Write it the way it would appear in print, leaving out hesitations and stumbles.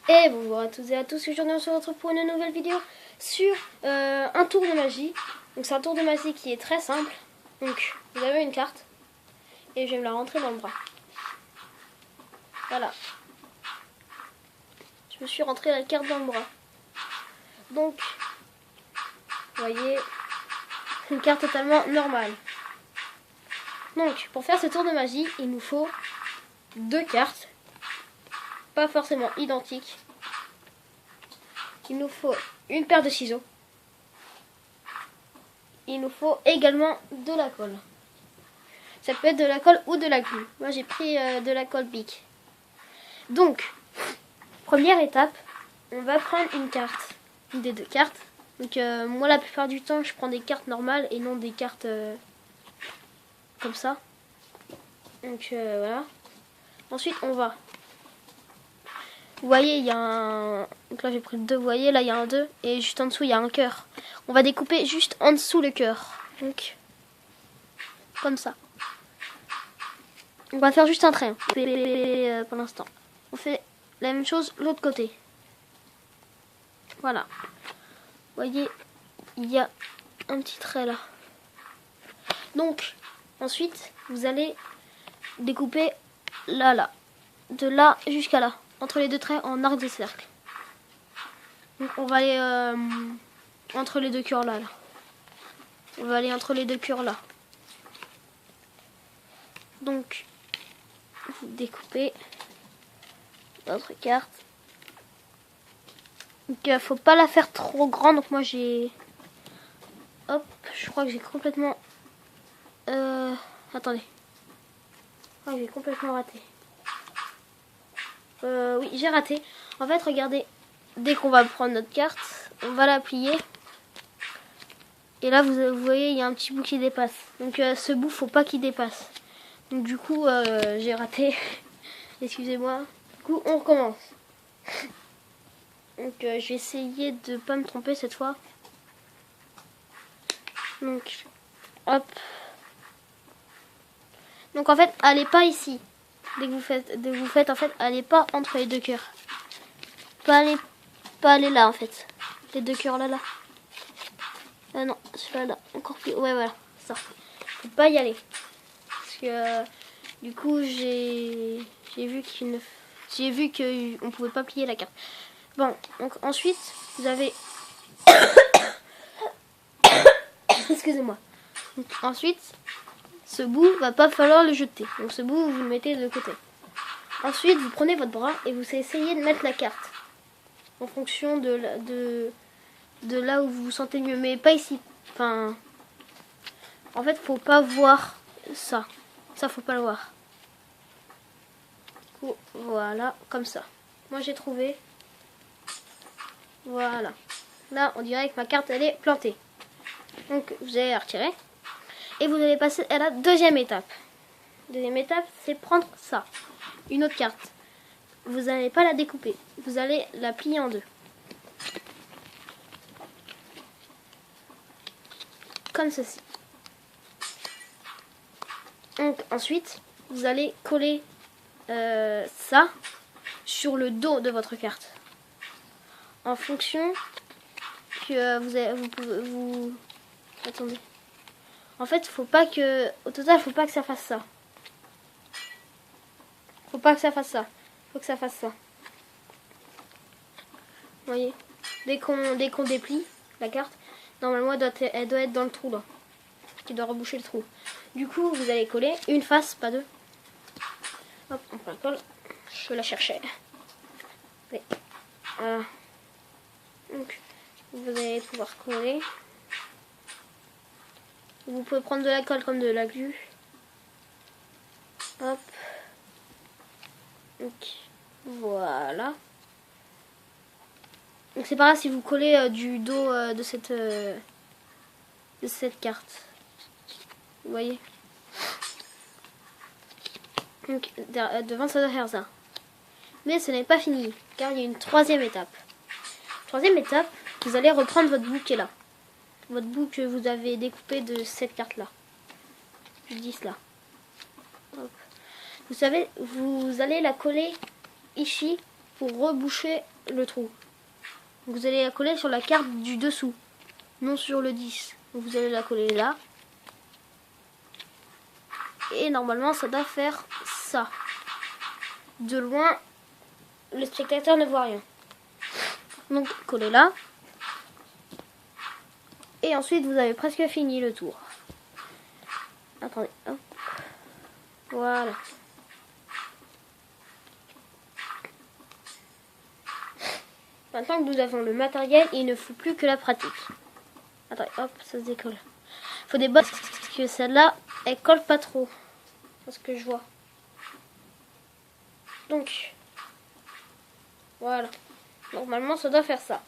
Et bonjour à toutes et à tous, aujourd'hui on se retrouve pour une nouvelle vidéo sur un tour de magie. Donc c'est un tour de magie qui est très simple. Donc vous avez une carte et je vais me la rentrer dans le bras. Voilà. Je me suis rentré la carte dans le bras. Donc, vous voyez, une carte totalement normale. Donc pour faire ce tour de magie, il nous faut deux cartes. Pas forcément identiques. Il nous faut une paire de ciseaux. Il nous faut également de la colle. Ça peut être de la colle ou de la glu. Moi j'ai pris de la colle Bic. Donc, première étape, on va prendre une carte. Une des deux cartes. Donc moi la plupart du temps je prends des cartes normales et non des cartes comme ça. Donc voilà. Ensuite on va. Vous voyez, il y a un... Donc là j'ai pris le 2, vous voyez, là il y a un 2. Et juste en dessous il y a un cœur. On va découper juste en dessous le cœur. Donc, comme ça. On va faire juste un trait pour l'instant. On fait la même chose l'autre côté. Voilà. Vous voyez, il y a un petit trait là. Donc, ensuite, vous allez découper là. De là jusqu'à là. Entre les deux traits en arc de cercle. Donc on va aller entre les deux cœurs là. On va aller entre les deux cœurs là. Donc vous découpez votre carte. Donc faut pas la faire trop grande. Donc moi j'ai... Hop, je crois que j'ai complètement... Attendez. Oh, j'ai complètement raté. Oui, j'ai raté. En fait, regardez, dès qu'on va prendre notre carte, on va la plier. Et là, vous voyez, il y a un petit bout qui dépasse. Donc, ce bout, faut pas qu'il dépasse. Donc, du coup, j'ai raté. Excusez-moi. Du coup, on recommence. Donc, je vais essayer de pas me tromper cette fois. Donc, hop. Donc, en fait, allez pas ici. Dès que vous faites, en fait, allez pas entre les deux cœurs. Pas aller là, en fait. Les deux cœurs là. Non, celui-là là. Encore plus. Ouais, voilà. Ça. Faut pas y aller. Parce que, du coup, j'ai vu qu'on pouvait pas plier la carte. Bon, donc ensuite, vous avez... Excusez-moi. Donc, ensuite, ce bout, va pas falloir le jeter. Donc, ce bout, vous le mettez de côté. Ensuite, vous prenez votre bras et vous essayez de mettre la carte. En fonction de là où vous vous sentez mieux. Mais pas ici. Enfin, en fait, faut pas voir ça. Ça, faut pas le voir. Du coup, voilà, comme ça. Moi, j'ai trouvé. Voilà. Là, on dirait que ma carte, elle est plantée. Donc, vous allez la retirer. Et vous allez passer à la deuxième étape. Deuxième étape, c'est prendre ça. Une autre carte. Vous n'allez pas la découper. Vous allez la plier en deux. Comme ceci. Donc, ensuite, vous allez coller ça sur le dos de votre carte. En fonction que vous attendez. En fait, faut pas que... Au total, faut pas que ça fasse ça. Faut pas que ça fasse ça. Faut que ça fasse ça. Vous voyez, dès qu'on déplie la carte, normalement elle doit être dans le trou là. Qui doit reboucher le trou. Du coup, vous allez coller une face, pas deux. Hop, on prend la colle. Je la cherchais. Oui. Voilà. Donc, vous allez pouvoir coller. Vous pouvez prendre de la colle comme de la glu. Hop. Donc, voilà. Donc c'est pas grave si vous collez du dos de cette carte. Vous voyez. Donc devant ça doit faire ça. Mais ce n'est pas fini, car il y a une troisième étape. Troisième étape, vous allez reprendre votre bout qui est là. Votre bout que vous avez découpé de cette carte là. Du 10 là. Hop. Vous savez, vous allez la coller ici pour reboucher le trou. Vous allez la coller sur la carte du dessous, non sur le 10. Vous allez la coller là. Et normalement, ça doit faire ça. De loin, le spectateur ne voit rien. Donc, collez là. Et ensuite, vous avez presque fini le tour. Attendez, hop. Voilà. Maintenant que nous avons le matériel, il ne faut plus que la pratique. Attendez, hop, ça se décolle. Il faut des bottes, parce que celle-là, elle colle pas trop. C'est ce que je vois. Donc, voilà. Normalement, ça doit faire ça.